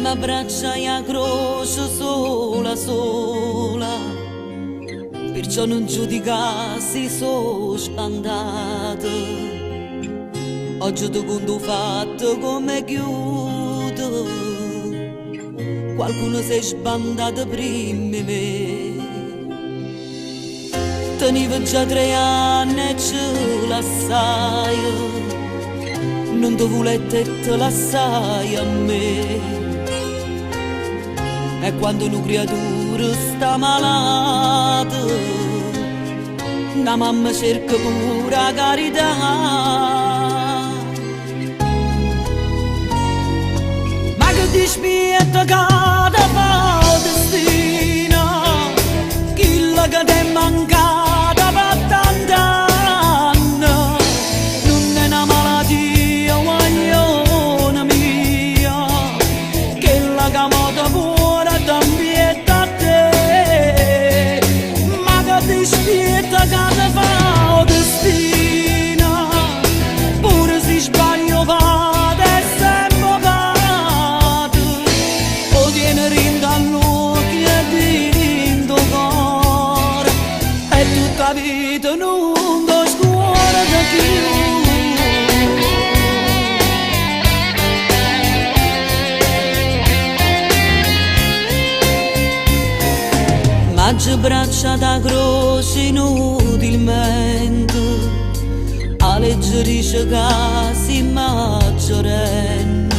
m'abbracciai a croce sola, sola, perciò non giudicassi, sono spandata. Oggi tu conto fatto come chiudo, qualcuno si è sbandato prima di me. Tenevo già 3 anni e ce la sai, non ti volete e te la sai a me. E quando una creatura sta malata, la mamma cerca pure la carità. Ma che dispietta che fa destino, chilla che ti è mancata per tanti anni, non è una malattia, guaglione mia, che la camota buona t'ambietta a te. Ma che dispietta che ti fa destino, pure se sbaglio vado e sempre vado, o tiene rinda all'occhio e di cuore, e tutta vita non do scuola da più. Maggi braccia da croce inutilmente, alleggerisce che si maggiorenne.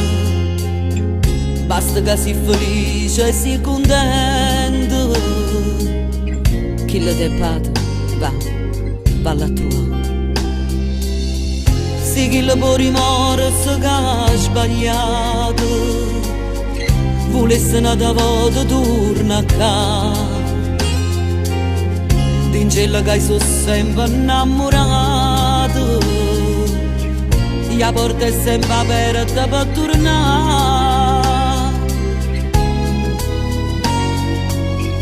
Basta che si felice e si contento, chi la te pata va la tua. Se chi la può rimorso che ha sbagliato, volesse una volta torna a casa. D'ingella che sono sempre innamorato, la porta è sempre aperta per tornare.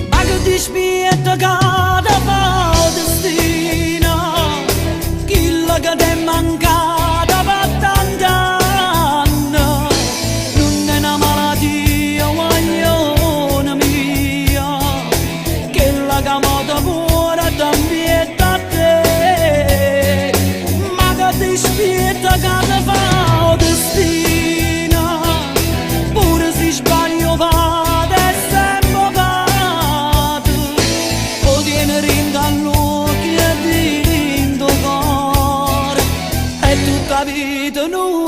Ma che dispietta che ti fa destino, chilla che ti è mancata per tanti anni, non è una malattia, guaglione mia, che la camota buona t'ambietta a te. Ma che dispietta che ti fa destino, pure se sbaglio vado e sempre vado, o tiene rinda all'occhio e di cuore, e tutta vita non